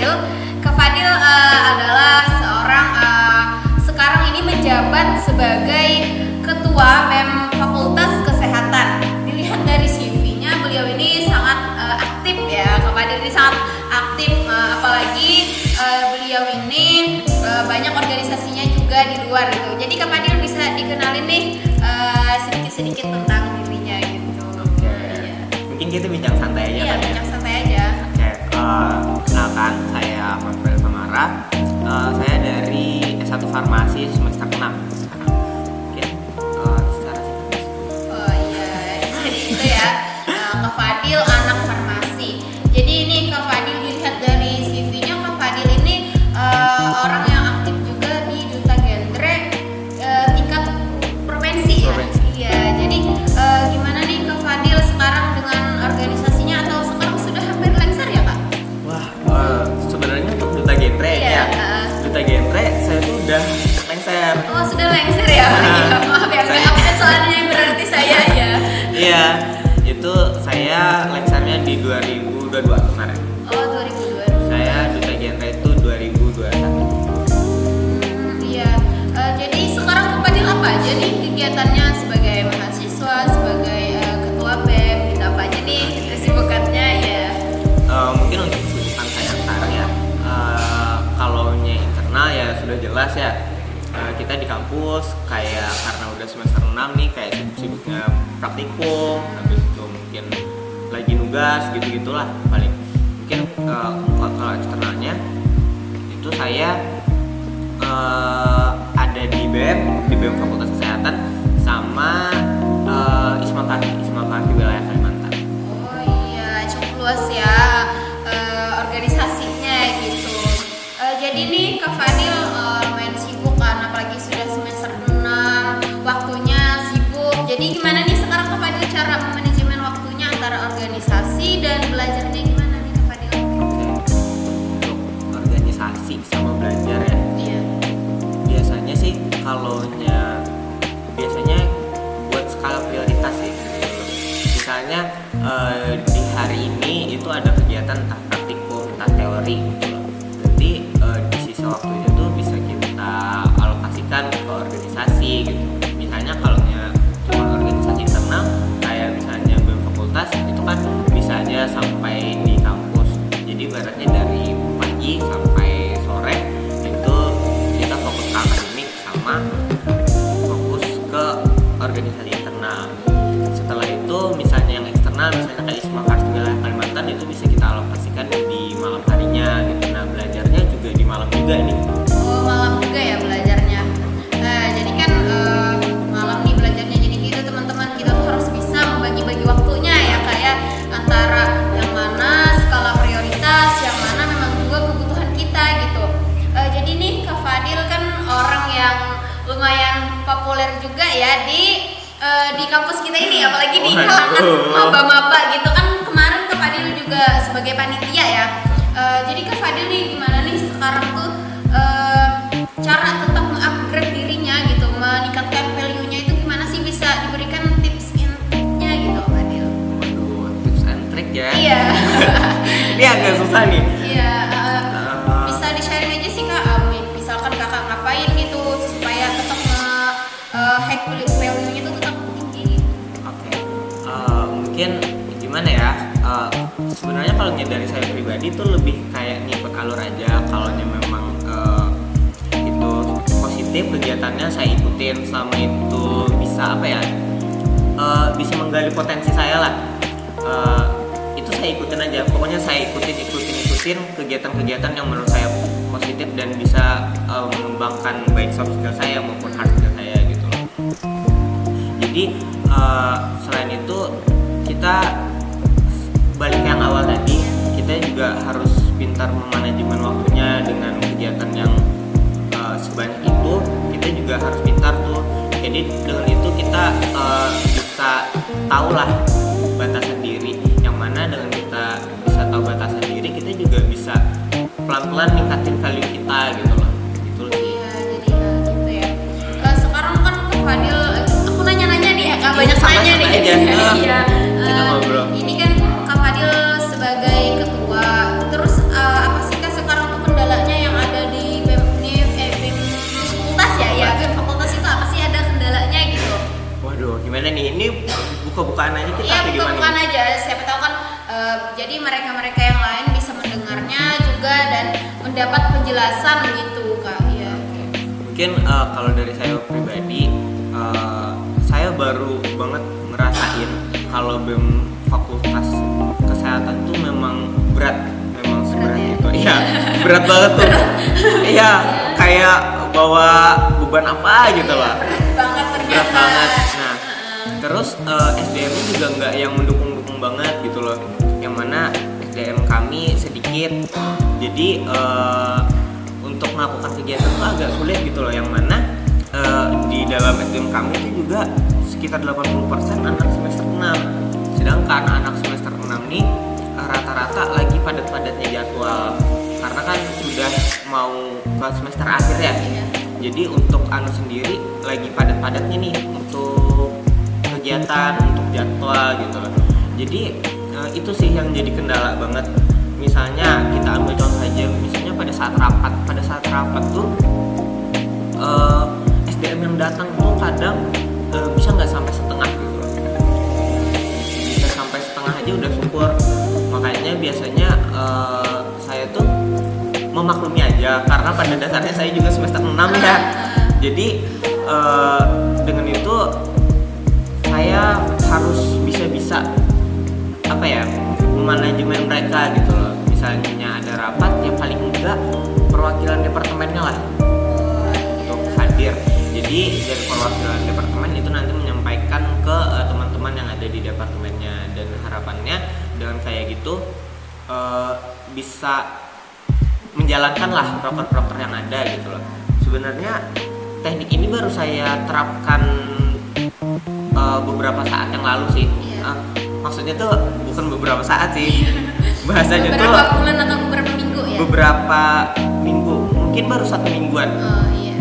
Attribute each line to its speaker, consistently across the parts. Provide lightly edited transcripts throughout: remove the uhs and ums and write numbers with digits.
Speaker 1: Fadil. Kak Fadil adalah seorang sekarang ini menjabat sebagai Ketua BEM Fakultas Kesehatan. Dilihat dari CV-nya, beliau ini sangat aktif ya. Kak Fadil ini sangat aktif, apalagi beliau ini banyak organisasinya juga di luar gitu. Jadi Kak Fadil bisa dikenalin nih sedikit-sedikit tentang dirinya gitu.
Speaker 2: Oke. Ya. Mungkin kita bincang santai aja.
Speaker 1: Iya, bincang santai aja.
Speaker 2: Oke. Kenalkan, saya Marvel Samara. Saya dari S1 Farmasi semester 6 sekarang. Mungkin secara singkat.
Speaker 1: Oh iya, jadi itu ya. Kak Fadil anak farmasi. Jadi ini Kak Fadil dilihat dari CV-nya, Kak Fadil ini orang yang aktif juga di Duta Genre tingkat provinsi ya. Iya, jadi gimana nih Kak Fadil sekarang dengan organisasinya, atau sekarang sudah hampir lengser ya Kak?
Speaker 2: Wah, sebenarnya untuk Duta Genre ya. Duta Genre saya tuh udah lengser.
Speaker 1: Oh, sudah lengser ya? Iya, maaf ya, nggak update soalnya berarti saya ya.
Speaker 2: Iya, itu saya lengsernya di 2022 kemarin.
Speaker 1: Oh, 2022.
Speaker 2: Saya Duta Genre itu 2021.
Speaker 1: Iya. Jadi sekarang Kak Fadil apa aja nih kegiatannya sebagai mahasiswa, sebagai ketua BEM, gitu apa aja nih kesibukannya ya?
Speaker 2: Mungkin untuk kesibukan saya antara ya, kalau internal ya sudah jelas ya. Kita di kampus kayak karena udah semester 6 nih, kayak sibuk-sibuknya praktikum, habis itu mungkin lagi nugas gitu-gitulah paling. Mungkin kalau eksternalnya itu saya ada di BEM Fakultas Kesehatan sama Isma Kahfi wilayah Kalimantan.
Speaker 1: Oh iya, cukup luas ya organisasinya gitu. Jadi nih Kak Fadil lumayan sibuk kan, apalagi sudah semester 6, waktunya sibuk. Jadi gimana nih sekarang Kak Fadil cara manajemen waktunya antara organisasi dan belajarnya, gimana nih Kak Fadil?
Speaker 2: Untuk organisasi sama belajar ya.
Speaker 1: Iya.
Speaker 2: Biasanya sih biasanya buat skala prioritas sih. Misalnya di hari ini itu ada kegiatan entah praktikum, entah teori gitu loh. Nanti di sisa waktunya tuh bisa kita alokasikan ke organisasi gitu. Misalnya kalau cuma organisasi internal kayak misalnya BEM fakultas itu kan bisa aja sampai di kampus. Jadi ibaratnya dari pagi sampai sore itu kita fokus ke akademik sama fokus ke organisasi internal. Setelah itu misalnya yang eksternal, misalnya kayak Isma Kahfi wilayah Kalimantan, itu bisa kita alokasikan di malam harinya gitu. Nah, belajarnya juga di malam juga nih.
Speaker 1: Oh, malam juga ya belajarnya. Jadi kan malam nih belajarnya, jadi gitu teman-teman, kita tuh harus bisa membagi-bagi waktunya ya Kak ya, antara yang mana skala prioritas, yang mana memang juga kebutuhan kita gitu. Jadi nih Kak Fadil kan orang yang lumayan populer juga ya di kampus kita ini, apalagi di kalangan maba-maba gitu kan. Kemarin Kak Fadil juga sebagai panitia ya. Jadi Kak Fadil nih gimana nih sekarang tuh cara tetap mengupgrade dirinya gitu, meningkatkan value-nya itu gimana sih, bisa diberikan tips and trick-nya gitu Kak Fadil?
Speaker 2: Waduh, tips and trick ya.
Speaker 1: Iya.
Speaker 2: Ini agak susah nih.
Speaker 1: Iya. Bisa di-sharing aja sih Kak. Misalkan Kakak ngapain gitu supaya tetap high value-nya itu tetap tinggi.
Speaker 2: Oke. Mungkin gimana ya? Sebenarnya kalau dari saya pribadi tuh lebih kayak ngikut alur aja. Kalau memang itu positif kegiatannya saya ikutin, selama itu bisa apa ya? Bisa menggali potensi saya lah. Itu saya ikutin aja. Pokoknya saya ikutin kegiatan-kegiatan yang menurut saya positif dan bisa mengembangkan baik soft skill saya maupun hard skill saya gitu loh. Jadi selain itu kita balik ke yang awal tadi, kita juga harus pintar memanajemen waktunya dengan kegiatan yang sebanyak itu. Kita juga harus pintar tuh. Jadi dengan itu kita bisa tahu lah batasan diri. Yang mana dengan kita bisa tahu batasan diri, kita juga bisa pelan-pelan ningkatin value kita gitu loh. Gitu sih.
Speaker 1: Iya, jadi gitu ya. Sekarang kan Kak Fadil, aku nanya-nanya nih ya Kak, banyak nanya nih. Iya.
Speaker 2: Kita ngobrol.
Speaker 1: Ini kan Kak Fadil sebagai ketua, terus apa sih Kak sekarang
Speaker 2: mungkin kalau dari saya pribadi, saya baru banget ngerasain kalau BEM Fakultas Kesehatan tuh memang berat, memang seberat itu. Iya, berat banget tuh. Iya, kayak bawa beban apa gitu lah. Berat banget. Nah, terus SDM-nya juga nggak yang mendukung-dukung banget gitu loh. Yang mana SDM kami sedikit, jadi untuk melakukan kegiatan itu agak sulit gitu loh. Yang mana di dalam SDM kami itu juga sekitar 80% anak semester 6. Sedangkan anak semester 6 nih rata-rata lagi padat-padatnya jadwal. Karena kan sudah mau ke semester akhir ya. Jadi untuk anak sendiri lagi padat-padatnya nih untuk kegiatan, untuk jadwal gitu loh. Jadi itu sih yang jadi kendala banget. Misalnya kita ambil contoh aja, misalnya pada saat rapat tuh SDM yang datang tuh kadang bisa nggak sampai setengah gitu loh. Bisa sampai setengah aja udah syukur. Makanya biasanya saya tuh memaklumi aja, karena pada dasarnya saya juga semester 6 ya. Jadi dengan itu saya harus bisa apa ya, memanajemen mereka gitu loh. Misalnya ada rapat, ya paling enggak perwakilan departemennya lah untuk hadir. Jadi dari perwakilan departemen itu nanti menyampaikan ke teman-teman yang ada di departemennya, dan harapannya dengan kayak gitu bisa menjalankan lah proker-proker yang ada gitu loh. Sebenarnya teknik ini baru saya terapkan beberapa saat yang lalu sih. Maksudnya tuh bukan beberapa saat sih, bahasanya tuh
Speaker 1: beberapa bulan atau beberapa minggu ya?
Speaker 2: Beberapa minggu, mungkin baru 1 mingguan.
Speaker 1: Oh iya.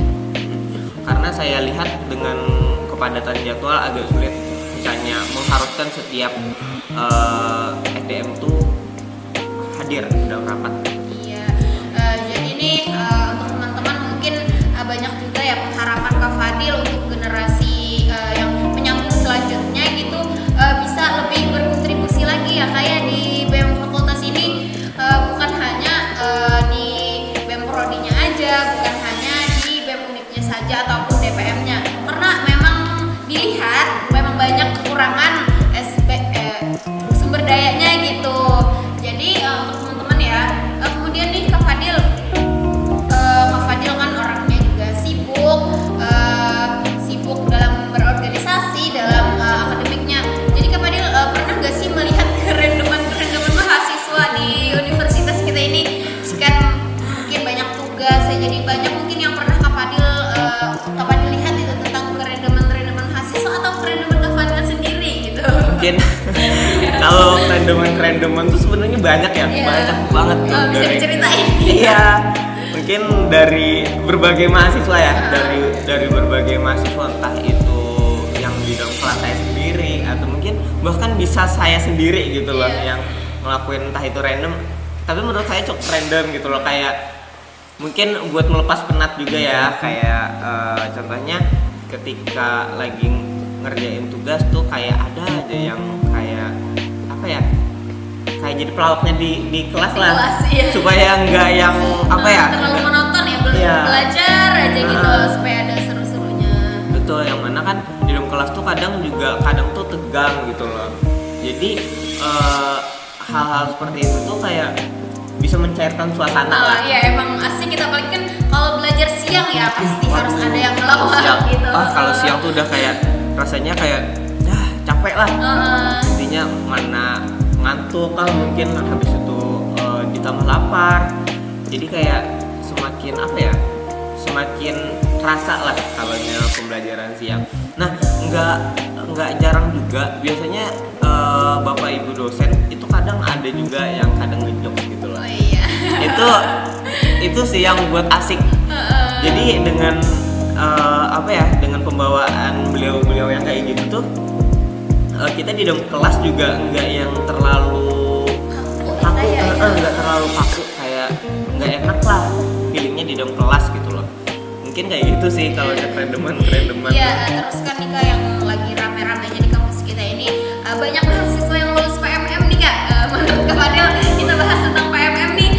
Speaker 2: Karena saya lihat dengan kepadatan jadwal agak sulit, misalnya mengharuskan setiap SDM tuh hadir dalam rapat.
Speaker 1: Iya, jadi nih untuk teman-teman mungkin banyak juga ya harapan Kak Fadil untuk generasi yang menyambung selanjutnya gitu, bisa lebih berkontribusi lagi ya kayak di BEM Fakultas ini, bukan hanya di BEM Prodinya aja, bukan hanya di BEM Unitnya saja ataupun DPM-nya, karena memang dilihat memang banyak kekurangan sumber dayanya gitu. Jadi untuk teman-teman ya, kemudian nih Kak Fadil kan orangnya juga sibuk dalam berorganisasi, dalam akademiknya. Jadi Kak Fadil pernah nggak sih melihat kerendeman mahasiswa di universitas kita ini? Kan mungkin banyak tugas, jadi banyak mungkin yang pernah Kak Fadil lihat itu tentang kerendeman mahasiswa atau kerendeman Kak Fadil sendiri gitu.
Speaker 2: Mungkin kalau kerendeman tuh sebenarnya banyak ya, banyak banget tuh.
Speaker 1: Bisa diceritain?
Speaker 2: Iya, mungkin dari berbagai mahasiswa ya, dari berbagai mahasiswa, entah itu yang di dalam kelas saya sendiri atau mungkin bahkan bisa saya sendiri gitu loh, yang ngelakuin entah itu random, tapi menurut saya cukup random gitu loh, kayak mungkin buat melepas penat juga ya, kayak contohnya ketika lagi ngerjain tugas tuh kayak ada aja yang kayak apa ya, kayak jadi pelawaknya di kelas lah, iya. Supaya nggak yang apa ya,
Speaker 1: terlalu monoton ya, belajar aja gitu, supaya ada seru-serunya.
Speaker 2: Betul, yang mana kan di dalam kelas tuh kadang tuh tegang gitu loh. Jadi hal-hal seperti itu tuh kayak bisa mencairkan suasana lah.
Speaker 1: Iya, emang asik kita, apalagi kan kalau belajar siang ya pasti harus ada yang melawak gitu.
Speaker 2: Kalau siang tuh udah kayak rasanya kayak capek lah. Intinya mana ngantuk kan, mungkin habis itu ditambah lapar, jadi kayak semakin apa ya, semakin terasa lah kalau pembelajaran siang. Nah, nggak jarang juga biasanya bapak ibu dosen itu kadang ada juga yang kadang ngejok gitu loh.
Speaker 1: Iya.
Speaker 2: itu sih yang buat asik. Jadi dengan apa ya, dengan pembawaan beliau yang kayak gitu tuh, kita di dalam kelas juga nggak yang terlalu kaku, nggak terlalu kaku, kayak nggak enak lah feelingnya di dalam kelas gitu loh. Mungkin kayak gitu sih kalau ada kerendeman.
Speaker 1: Iya, terus kan nih Kak, yang lagi rame-ramenya di kampus kita ini banyak mahasiswa yang lulus PMM nih Kak. Menurut Kak Fadil, kita bahas tentang PMM nih,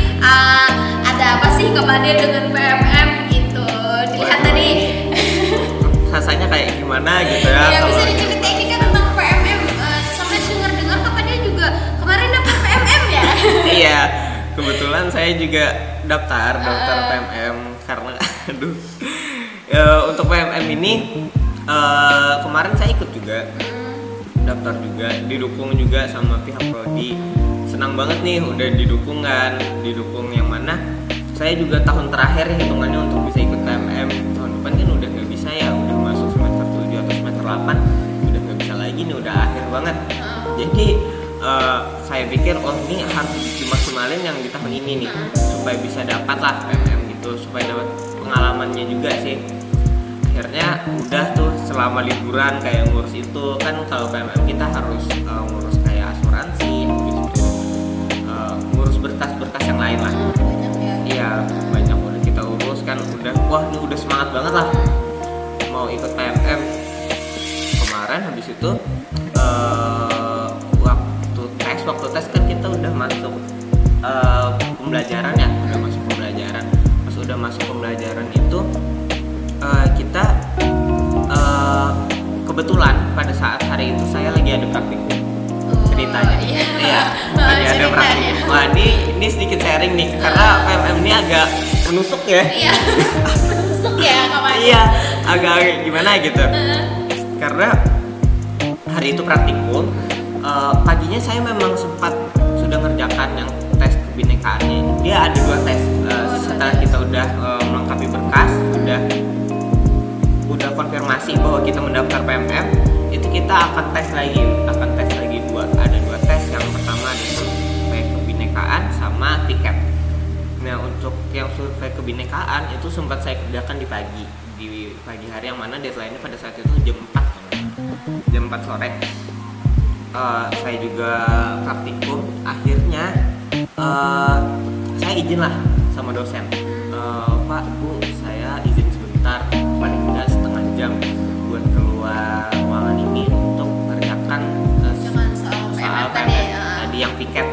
Speaker 1: ada apa sih Kak Fadil dengan PMM gitu? Dilihat tadi
Speaker 2: saya juga daftar PMM karena aduh untuk PMM ini kemarin saya ikut juga, daftar juga, didukung juga sama pihak prodi. Senang banget nih udah didukung kan, didukung yang mana saya juga tahun terakhir hitungannya untuk bisa ikut PMM. Tahun depan kan udah nggak bisa ya, udah masuk semester 7 atau semester 8 udah nggak bisa lagi nih, udah akhir banget. Jadi saya pikir oh ini harus dimaksimalin yang di tahun ini nih supaya bisa dapat lah PMM gitu, supaya dapat pengalamannya juga sih. Akhirnya udah tuh selama liburan kayak ngurus itu kan, kalau PMM kita harus ngurus kayak asuransi gitu, ngurus berkas-berkas yang lain lah.
Speaker 1: Banyak ya.
Speaker 2: Iya banyak udah kita urus kan, udah wah ini udah semangat banget lah mau ikut PMM. Kemarin habis itu waktu tes kan kita udah masuk pembelajaran ya, udah masuk pembelajaran. Pas udah masuk pembelajaran itu kita kebetulan pada saat hari itu saya lagi ada praktikum. Ceritanya iya lagi ada praktikum. Wah ini sedikit sharing nih karena PMM ini agak menusuk ya.
Speaker 1: Iya menusuk ya kawan.
Speaker 2: Iya agak gimana gitu karena hari itu praktikum. Paginya saya memang sempat sudah ngerjakan yang tes kebinekaannya. Dia ada 2 tes. Setelah kita udah melengkapi berkas, udah konfirmasi bahwa kita mendaftar PMM, itu kita akan tes lagi 2. Ada 2 tes. Yang pertama ada survei kebinekaan sama tiket. Nah untuk yang survei kebinekaan itu sempat saya kerjakan di pagi hari, yang mana deadline-nya pada saat itu jam 4 sore. Saya juga praktikum. Akhirnya saya izin lah sama dosen, Pak Bu saya izin sebentar, paling tidak setengah jam buat keluar ruangan ini untuk mengerjakan soal PMM tadi yang piket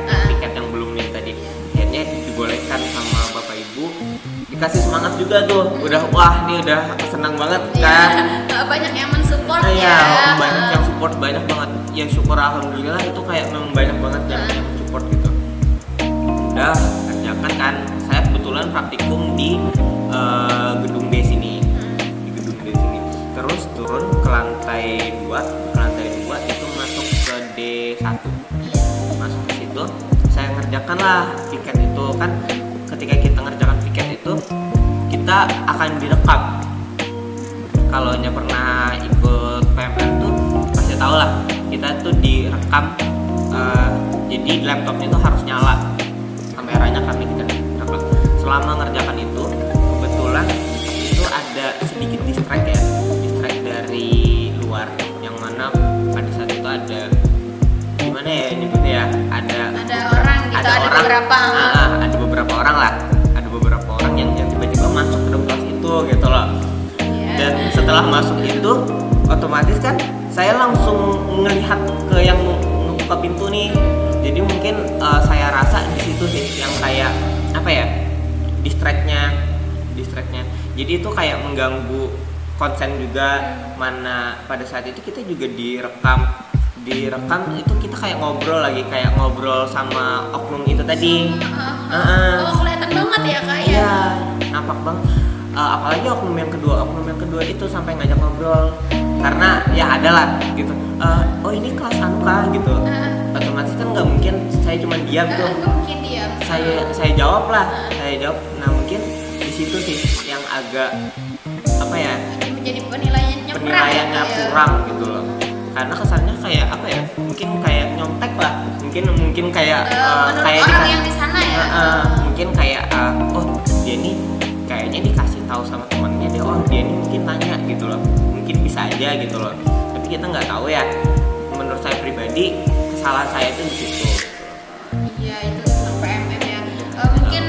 Speaker 2: yang belum nih tadi. Akhirnya dibolehkan sama Bapak Ibu, dikasih semangat juga tuh, udah wah ini udah senang banget kan.
Speaker 1: Banyak yang mensupport
Speaker 2: ya. Banyak yang support, banyak banget ya, syukur alhamdulillah itu kayak memang banyak banget yang support gitu. Udah kerjakan kan, saya kebetulan praktikum di gedung D sini, terus turun ke lantai 2 itu masuk ke D1, masuk ke situ saya ngerjakan lah piket itu kan. Ketika kita ngerjakan piket itu kita akan direkam. Kalau pernah ikut PMM tuh pasti tahu lah, kita tuh direkam. Jadi laptopnya tuh harus nyala, kameranya kami kita direkam. Selama ngerjakan itu kebetulan itu ada sedikit distract dari luar, yang mana pada saat itu ada gimana ya nyebutnya ya, ada
Speaker 1: orang gitu, ada
Speaker 2: beberapa orang lah, ada beberapa orang yang tiba-tiba masuk ke dalam kelas itu gitu loh. Dan setelah masuk itu otomatis kan saya langsung ngelihat ke yang ngebuka pintu nih. Jadi mungkin saya rasa di situ sih yang kayak apa ya, distractnya. Jadi itu kayak mengganggu konsen juga, mana pada saat itu kita juga direkam itu kita kayak ngobrol sama oknum itu tadi.
Speaker 1: Kelihatan banget ya kayak.
Speaker 2: Iya, nampak banget. Apalagi oknum yang kedua itu sampai ngajak ngobrol, karena ya ada lah gitu. Oh ini kelas Anuka gitu. Otomatis kan nggak mungkin saya cuma diam tuh. Saya jawab. Nah mungkin di situ sih yang agak apa ya?
Speaker 1: Menjadi penilaiannya
Speaker 2: kurang gitu loh. Karena kesannya kayak apa ya? Mungkin kayak nyontek lah. Mungkin kayak kayak
Speaker 1: orang yang di sana ya.
Speaker 2: Mungkin kayak oh dia nih kayaknya dikasih tahu sama temannya deh, oh dia ini mungkin nanya gitu loh, mungkin bisa aja gitu loh, tapi kita nggak tahu ya. Menurut saya pribadi kesalahan saya itu di situ.
Speaker 1: Iya itu tentang PMM ya. Mungkin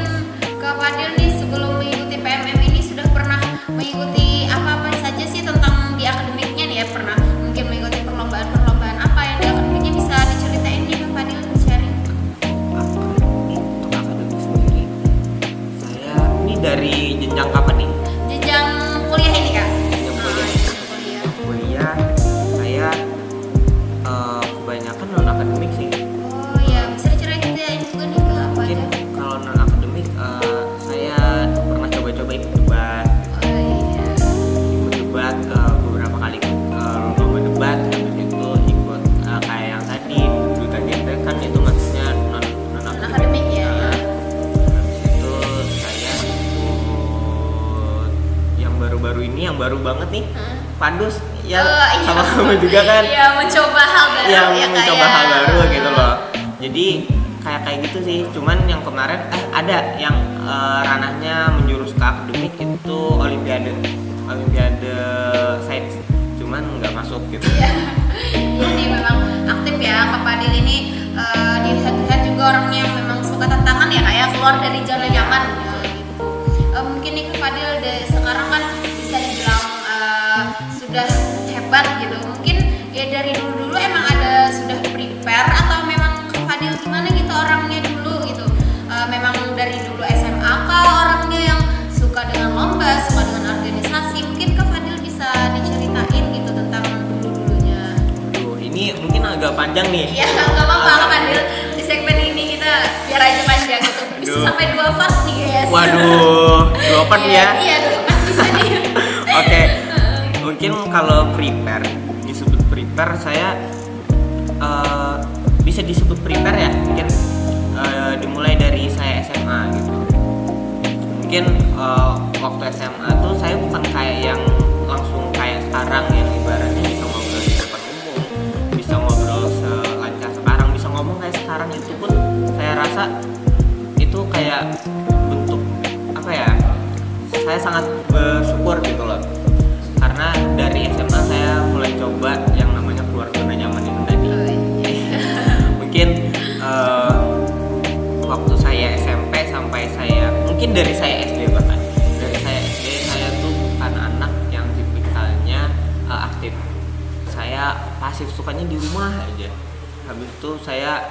Speaker 1: Kak Fadil nih sebelum mengikuti PMM ini sudah pernah mengikuti apa saja sih tentang di akademiknya nih ya, pernah mungkin mengikuti perlombaan apa yang di akademiknya, bisa diceritain nih Kak Fadil, sharing.
Speaker 2: Untuk akademik sendiri saya ini dari jenjang kapan nih?
Speaker 1: Jenjang kuliah ini Kak?
Speaker 2: Kuliah saya kebanyakan non akademik sih.
Speaker 1: Oh iya, bisa diceritain juga nih Kak apa
Speaker 2: mungkin
Speaker 1: aja?
Speaker 2: kalau non akademik baru-baru ini yang baru banget nih, Padus ya
Speaker 1: iya.
Speaker 2: sama kamu juga kan?
Speaker 1: Iya, mencoba hal baru
Speaker 2: Iya,
Speaker 1: ya
Speaker 2: mencoba
Speaker 1: kayak.
Speaker 2: hal baru gitu loh. Jadi kayak gitu sih. Cuman yang kemarin ada yang ranahnya menjurus ke akademik itu Olimpiade sains. Cuman nggak masuk gitu.
Speaker 1: Iya. Ini memang aktif ya Kak Fadil ini, dilihat-lihat juga orangnya yang memang suka tantangan ya, kayak keluar dari zona nyaman gitu. Mungkin nih Kak Fadil sekarang kan bisa dibilang sudah hebat gitu. Mungkin ya dari dulu emang ada sudah prepare atau memang Kak Fadil gimana gitu orangnya dulu gitu. Memang dari dulu SMA kah orangnya yang suka dengan lomba, suka dengan organisasi? Mungkin Kak Fadil bisa diceritain gitu tentang dulu-dulunya.
Speaker 2: Ini mungkin agak panjang nih.
Speaker 1: Iya, nggak apa-apa Kak Fadil. Di segmen ini kita biar aja panjang gitu. Bisa sampai 2 part nih guys.
Speaker 2: Waduh, 2 part ya?
Speaker 1: Iya, 2 part bisa nih.
Speaker 2: Oke. Mungkin kalau disebut prepare saya bisa disebut prepare ya. Mungkin dimulai dari saya SMA gitu. Mungkin waktu SMA tuh saya bukan kayak yang langsung kayak sekarang yang ibaratnya bisa ngobrol di depan umum, bisa ngobrol selancar sekarang, bisa ngomong kayak sekarang. Itu pun saya rasa itu kayak bentuk apa ya, saya sangat bersyukur gitu loh, karena dari SMA saya mulai coba yang namanya keluar zona nyaman itu tadi. Mungkin waktu saya SMP sampai saya mungkin dari saya SD, bahkan dari saya SD saya tuh bukan anak yang tipikalnya aktif. Saya pasif, sukanya di rumah aja. Habis itu saya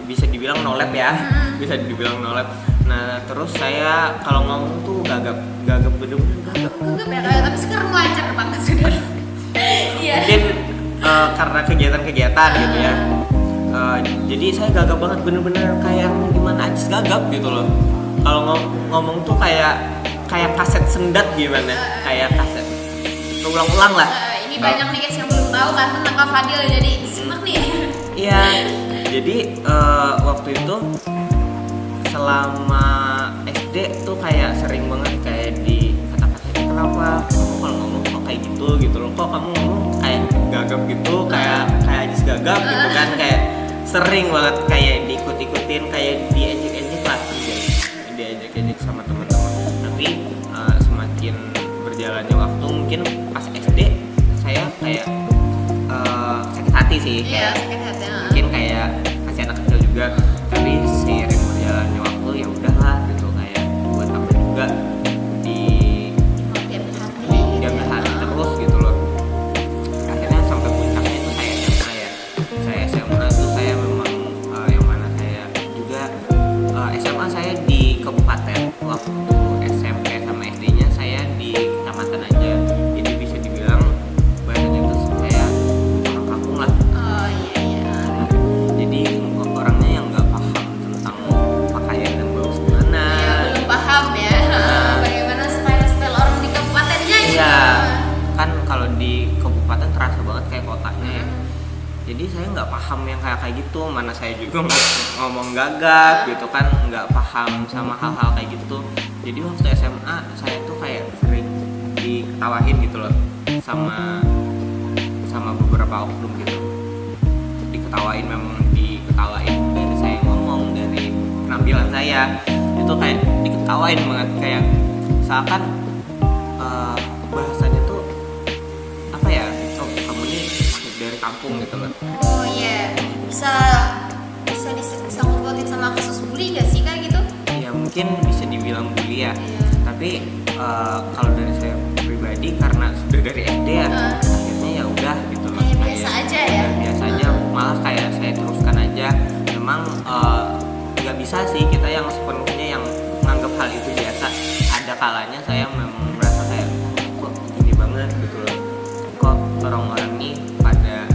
Speaker 2: bisa dibilang nolep ya, bisa dibilang nolep. Nah terus saya kalau ngomong tuh gagap bener-bener gagap.
Speaker 1: Gagap ya, tapi sekarang lancar banget sudah. Iya.
Speaker 2: Mungkin karena kegiatan-kegiatan gitu ya. Jadi saya gagap banget, bener-bener kayak gimana Ajis gagap gitu loh. Kalau ngomong tuh kayak kaset sendat gimana, kayak kaset ulang-ulang lah.
Speaker 1: Ini banyak nih guys yang belum tahu kan tentang Kak Fadil, jadi simak nih.
Speaker 2: Iya, jadi waktu itu selama SD tuh kayak sering banget kayak di kata-kata, kenapa kamu kalau ngomong kok kayak gitu loh, kok kamu ngomong kayak gagap gitu, kayak Ajis gagap gitu kan, kayak sering banget kayak diikut-ikutin, kayak diejek-ejek lah, diejek-ejek sama teman-teman. Tapi semakin berjalannya waktu, mungkin pas SD saya kayak sakit hati sih,
Speaker 1: Iya,
Speaker 2: kayak
Speaker 1: sakit hati.
Speaker 2: mungkin kayak kasih anak kecil juga. Tapi seiring berjalannya waktu ya udahlah gitu, kayak buat apa juga diambil hati terus gitu loh. Akhirnya sampai puncaknya itu saya SMA ya. Saya SMA tuh saya memang yang mana saya juga SMA saya di kabupaten. Waktu SMP sama SD-nya saya di kecamatan aja. Jadi bisa dibilang bahasanya itu saya orang kampung lah.
Speaker 1: Oh iya.
Speaker 2: Jadi orangnya yang nggak paham tentang pakaian yang bagus gimana.
Speaker 1: Ya, belum paham ya. Bagaimana style orang di kabupatennya gitu.
Speaker 2: Iya, kan kalau di kabupaten terasa banget kayak kotanya ya. Jadi saya nggak paham yang kayak gitu, mana saya juga ngomong gagap gitu kan, nggak paham sama hal-hal kayak gitu. Jadi waktu SMA saya tuh kayak sering diketawain gitu loh sama beberapa oknum gitu. Diketawain, memang diketawain dari saya ngomong, dari penampilan saya itu kayak diketawain banget, kayak seakan bahasanya tuh apa ya, oh kamu nih dari kampung gitu loh.
Speaker 1: Oh iya, bisa ngomongin sama kasus bully gak sih kayak gitu?
Speaker 2: Ya mungkin bisa dibilang bully ya.
Speaker 1: Iya.
Speaker 2: Tapi kalau dari saya pribadi karena sudah dari SD ya, akhirnya ya udah gitu loh.
Speaker 1: Kayak biasa aja ya.
Speaker 2: Biasa aja, malah kayak saya teruskan aja. Memang nggak bisa sih kita yang sepenuhnya yang menganggap hal itu biasa. Ada kalanya saya memang merasa kayak kok gini banget gitu loh. Kok orang-orang ini pada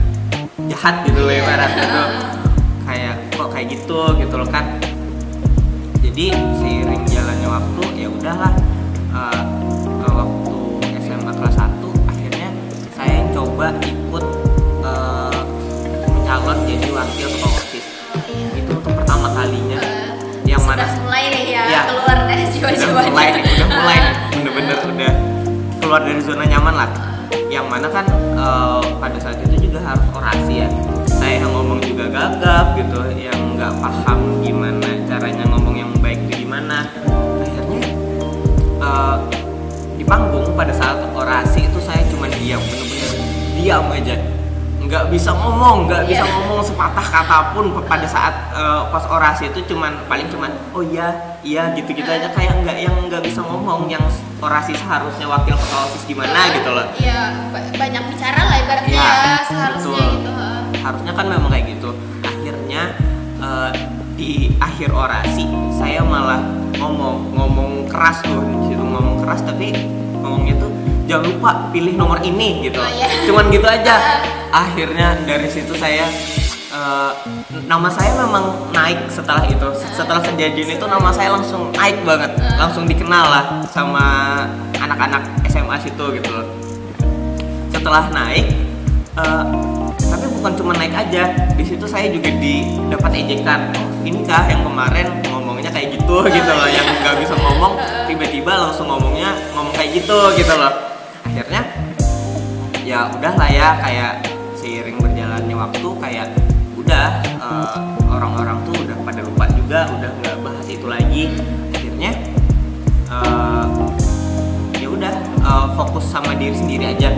Speaker 2: jahat gitu loh ibarat gitu. Kayak kok kayak gitu loh kan. Jadi seiring jalannya waktu ya udahlah, waktu SMA kelas 1 akhirnya saya coba ikut mencalon jadi wakil ketua OSIS. Itu untuk pertama kalinya. Yang
Speaker 1: Sudah
Speaker 2: mana
Speaker 1: mulai nih ya,
Speaker 2: ya,
Speaker 1: keluar dari jiwa-jiwanya.
Speaker 2: udah mulai nih, bener-bener udah keluar dari zona nyaman lah. Yang mana kan pada saat itu juga harus orasi ya. Saya yang ngomong juga gagap gitu, yang nggak paham gimana caranya ngomong yang baik itu gimana. Akhirnya di panggung pada saat orasi itu saya cuma diam, bener-bener diam aja, nggak bisa ngomong sepatah kata pun. Pada saat pas orasi itu paling cuman oh iya gitu aja, kayak nggak bisa ngomong, yang orasi seharusnya wakil ketua OSIS gimana gitu loh.
Speaker 1: Iya, banyak bicara lah ibaratnya ya, seharusnya
Speaker 2: betul.
Speaker 1: gitu.
Speaker 2: Harusnya kan memang kayak gitu. Akhirnya di akhir orasi saya malah ngomong keras tuh, di situ ngomong keras, tapi ngomongnya tuh jangan lupa pilih nomor ini gitu. Cuman gitu aja. Akhirnya dari situ saya nama saya memang naik setelah itu. Setelah kejadian itu nama saya langsung naik banget, langsung dikenal lah sama anak-anak SMA situ gitu loh. Setelah naik, tapi bukan cuma naik aja, di situ saya juga dapat ejekan. Oh, ini kah yang kemarin ngomongnya kayak gitu gitu loh, yang nggak bisa ngomong tiba-tiba langsung ngomong kayak gitu loh. Akhirnya ya udahlah ya, kayak seiring berjalannya waktu kayak udah orang-orang tuh udah pada lupa juga, udah nggak bahas itu lagi. Akhirnya ya udah fokus sama diri sendiri aja,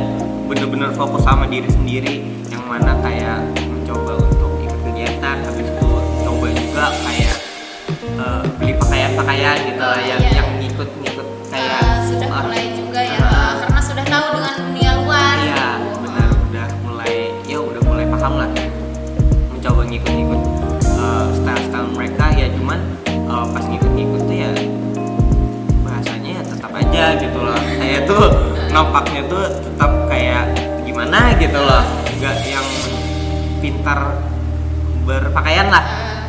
Speaker 2: bener-bener fokus sama diri sendiri, yang mana kayak mencoba untuk ikut kegiatan, habis itu coba juga kayak beli pakaian gitu lah, yang ngikut kayak
Speaker 1: sudah mulai juga ya, karena sudah tahu dengan dunia luar.
Speaker 2: Iya benar, udah mulai paham lah, mencoba ngikut style mereka ya. Cuman pas ngikut tuh ya bahasanya ya tetap aja gitu loh, saya tuh nampaknya tuh tetap kayak gimana gitu loh, nggak yang pintar berpakaian lah,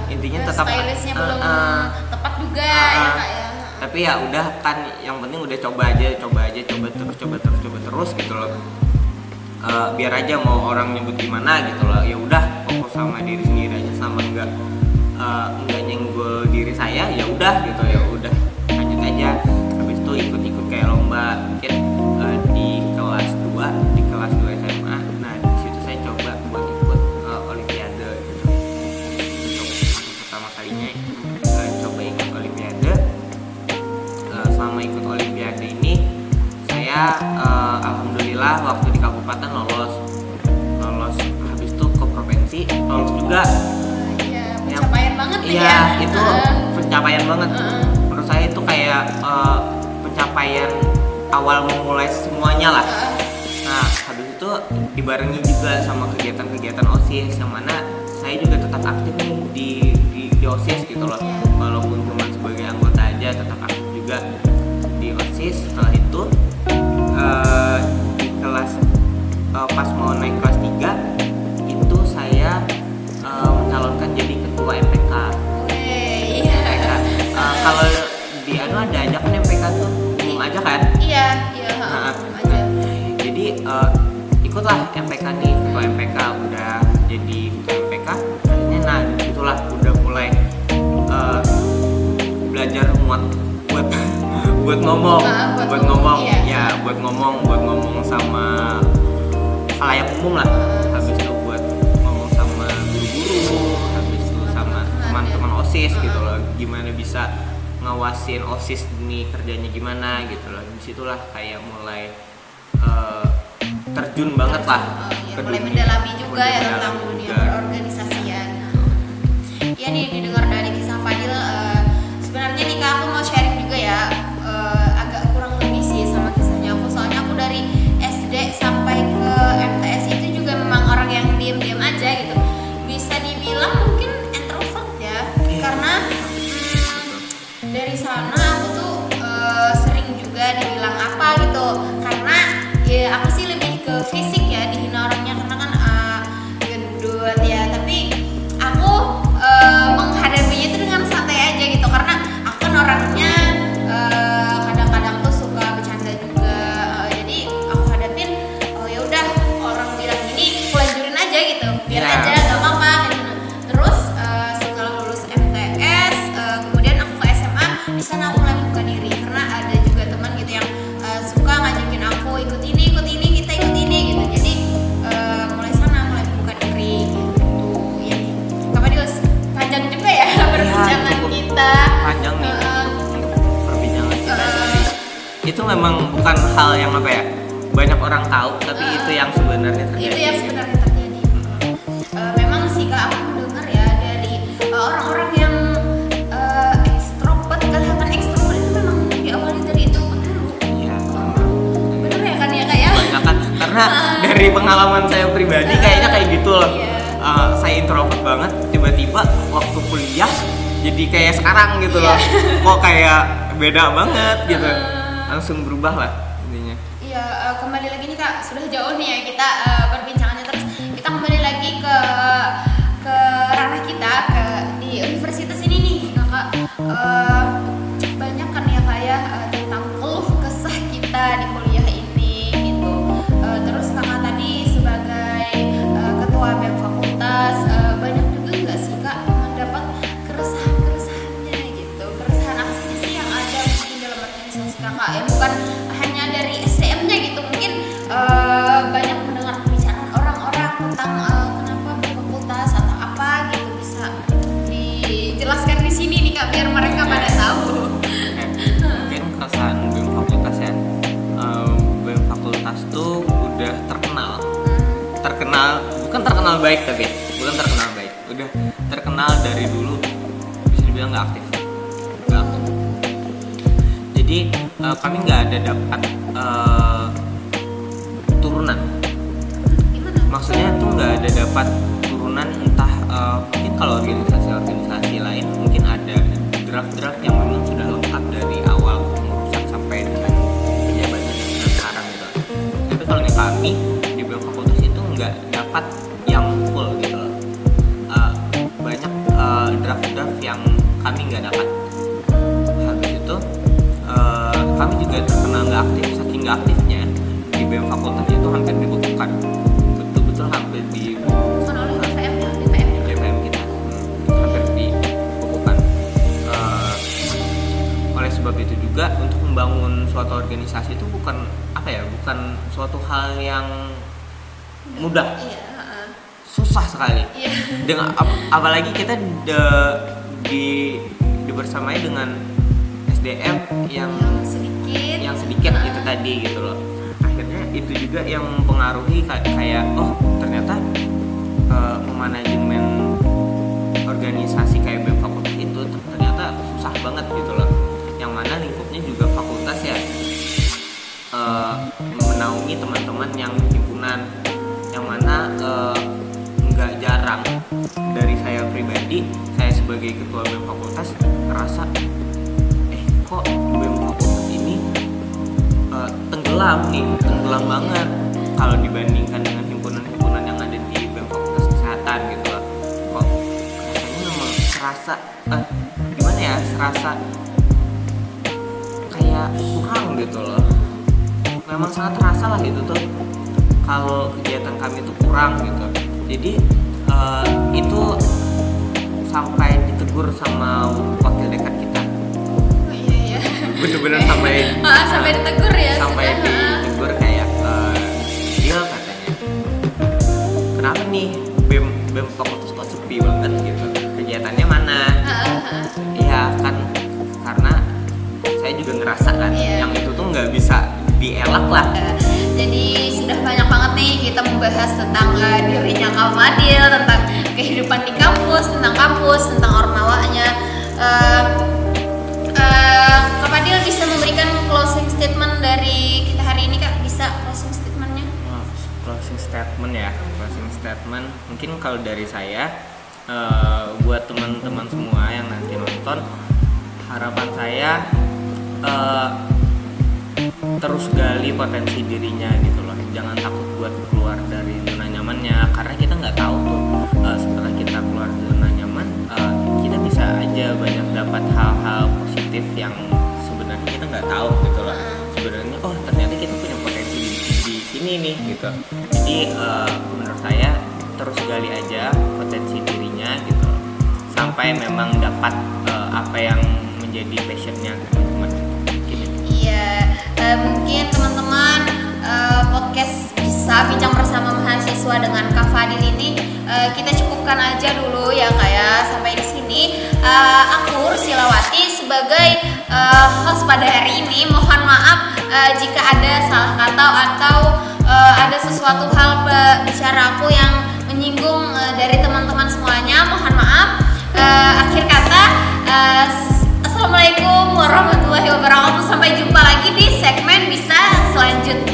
Speaker 2: intinya tetap
Speaker 1: stylishnya belum tepat juga ya Kak ya.
Speaker 2: Tapi ya udah kan, yang penting udah coba terus gitu loh. Biar aja mau orang nyebut gimana gitu loh, ya udah fokus sama diri sendiri aja, sama nggak nyenggol diri saya, ya udah gitu, ya udah lanjut aja. Habis itu ikut kayak lomba, mungkin di kelas 2 SMA. Nah di situ saya coba buat ikut olimpiade gitu. Untuk pertama kalinya coba ikut olimpiade. Selama ikut olimpiade ini saya alhamdulillah waktu di kabupaten lolos, habis itu ke provinsi lolos juga.
Speaker 1: Pencapaian banget nih
Speaker 2: ya.
Speaker 1: Ya
Speaker 2: itu pencapaian banget. Menurut saya itu kayak pencapaian awal memulai semuanya lah. Nah habis itu dibarengi juga sama kegiatan-kegiatan OSIS, yang mana saya juga tetap aktif nih di OSIS gitu loh, walaupun cuma sebagai anggota aja tetap aktif juga di OSIS. Setelah itu di kelas pas mau naik kelas 3 itu saya mencalonkan jadi ketua MPK. Kalau di ada aja kan MPK tuh umum aja kan?
Speaker 1: Iya.
Speaker 2: Jadi ikutlah MPK nih, ketua MPK, udah jadi ketua MPK. Akhirnya nah disitulah udah mulai belajar muat buat ngomong,
Speaker 1: iya.
Speaker 2: buat ngomong sama khalayak umum lah. Habis itu buat ngomong sama guru-guru, habis itu sama teman-teman OSIS gitu loh, gimana bisa ngawasin OSIS ini kerjanya gimana gitu loh. Disitulah kayak mulai terjun banget lah ke
Speaker 1: mulai
Speaker 2: dunia,
Speaker 1: mendalami juga ya
Speaker 2: mendalami
Speaker 1: tentang dunia
Speaker 2: juga.
Speaker 1: berorganisasian. Ya nih didengar dari kisah Fadil, sebenarnya nih Kak, aku mau sharing juga ya, agak kurang lebih sih sama kisahnya aku. Soalnya aku dari SD sampai ke MTS itu juga memang orang yang diem-diem aja gitu. Bisa dibilang mungkin introvert ya, karena dari sana aku tuh sering juga dibilang apa gitu, karena ya aku sih lebih ke fisik ya, dihina orangnya karena kan gendut ya, tapi
Speaker 2: itu memang bukan hal yang apa ya, banyak orang tahu, tapi itu yang sebenarnya terjadi.
Speaker 1: Itu yang sebenarnya terjadi. Memang sih Kak, aku mendengar ya dari orang-orang yang ekstrovert, kelihatan ekstrovert itu memang diawali dari introvert dulu.
Speaker 2: Iya.
Speaker 1: Bener ya kan ya Kak ya?
Speaker 2: Banyak kan, karena dari pengalaman saya pribadi kayaknya kayak gitu loh.
Speaker 1: Iya.
Speaker 2: Saya introvert banget, tiba-tiba waktu kuliah jadi kayak sekarang gitu loh. Kok kayak beda banget gitu, langsung berubah lah intinya.
Speaker 1: Iya, kembali lagi nih Kak, sudah jauh nih ya kita perbincangannya, terus kita kembali lagi ke ranah kita di universitas ini nih Kakak. Banyak kan ya Kak ya tentang keluh kesah kita di kuliah ini gitu. Terus Kakak tadi sebagai ketua BEM fakultas, banyak juga nggak sih Kak mendapat keresahan-keresahannya gitu, keresahan apa sih yang ada mungkin dalam organisasi Kakak ya, bukan hanya dari SDM-nya gitu, mungkin banyak mendengar pembicaraan orang-orang tentang kenapa fakultas atau apa gitu, bisa dijelaskan di sini nih Kak biar mereka pada tahu.
Speaker 2: Mungkin keresahan BEM fakultas ya, BEM fakultas tuh udah terkenal, bukan terkenal baik tapi ya, bukan terkenal baik, udah terkenal dari dulu bisa dibilang nggak aktif. Jadi kami nggak ada dapat turunan.
Speaker 1: Gimana?
Speaker 2: Maksudnya tuh nggak ada dapat turunan, entah mungkin kalau organisasi lain mungkin ada draft-draft yang memang sudah lengkap dari awal pengurusan sampai dengan pejabatnya sekarang gitu. Tapi kalau nih kami di BEM fakultas itu nggak dapat yang full gitu loh. Banyak draft-draft yang kami nggak dapat. Habis itu kami juga terkenal nggak aktif, saking nggak aktifnya di BEM fakultas itu hampir dibekukan, betul-betul hampir
Speaker 1: Bukan oleh DPM ya, DPM.
Speaker 2: DPM kita hampir dibekukan. Oleh sebab itu juga untuk membangun suatu organisasi itu bukan apa ya, bukan suatu hal yang mudah,
Speaker 1: Iya.
Speaker 2: susah sekali.
Speaker 1: Iya.
Speaker 2: Dengan apalagi kita dibersamai dengan SDM yang sedikit itu tadi gitu loh. Akhirnya itu juga yang mempengaruhi kayak oh ternyata memanajemen organisasi kayak BEM fakultas itu ternyata susah banget gitu loh. Yang mana lingkupnya juga fakultas ya, menaungi teman-teman yang himpunan, yang mana nggak jarang dari saya pribadi, saya sebagai ketua BEM fakultas ngerasa kok BEM fakultas ini tenggelam banget kalau dibandingkan dengan himpunan-himpunan yang ada di BEM fakultas kesehatan gitu loh. Kok rasanya memang serasa gimana ya, serasa kayak kurang gitu loh. Memang sangat terasa lah itu tuh kalau kegiatan kami itu kurang gitu. Jadi itu sampai ditegur sama wakil dekan kita.
Speaker 1: Oh iya.
Speaker 2: Bener-bener sampai
Speaker 1: ditegur ya.
Speaker 2: Sampai ditegur kayak dia katanya, kenapa nih BEM fakultas kok sepi banget gitu, kegiatannya mana? Iya kan, karena saya juga ngerasa kan yang itu tuh nggak bisa dielak lah.
Speaker 1: Jadi sudah banyak banget nih kita membahas tentang dirinya Kak Fadil, tentang kehidupan di kampus, tentang ormawanya. Kak Fadil bisa memberikan closing statement dari kita hari ini Kak? Bisa closing statementnya?
Speaker 2: Closing statement mungkin kalau dari saya, buat teman-teman semua yang nanti nonton, harapan saya terus gali potensi dirinya gitu loh. Jangan takut buat keluar dari zona nyamannya, karena kita nggak tahu tuh setelah kita keluar zona nyaman, kita bisa aja banyak dapat hal-hal positif yang sebenarnya kita nggak tahu gitu loh. Sebenarnya oh ternyata kita punya potensi di sini nih gitu. Jadi menurut saya terus gali aja potensi dirinya gitu loh, sampai memang dapat apa yang menjadi passionnya teman-teman.
Speaker 1: Iya, mungkin teman-teman podcast bisa bincang bersama mahasiswa dengan Kak Fadil ini kita cukupkan aja dulu ya Kak ya, sampai di sini. sini aku Silawati sebagai host pada hari ini. Mohon maaf jika ada salah kata atau ada sesuatu hal bicara aku yang menyinggung dari teman-teman semuanya. Mohon maaf. Akhir kata, Assalamualaikum warahmatullahi wabarakatuh. Sampai jumpa lagi di segmen bisa selanjutnya.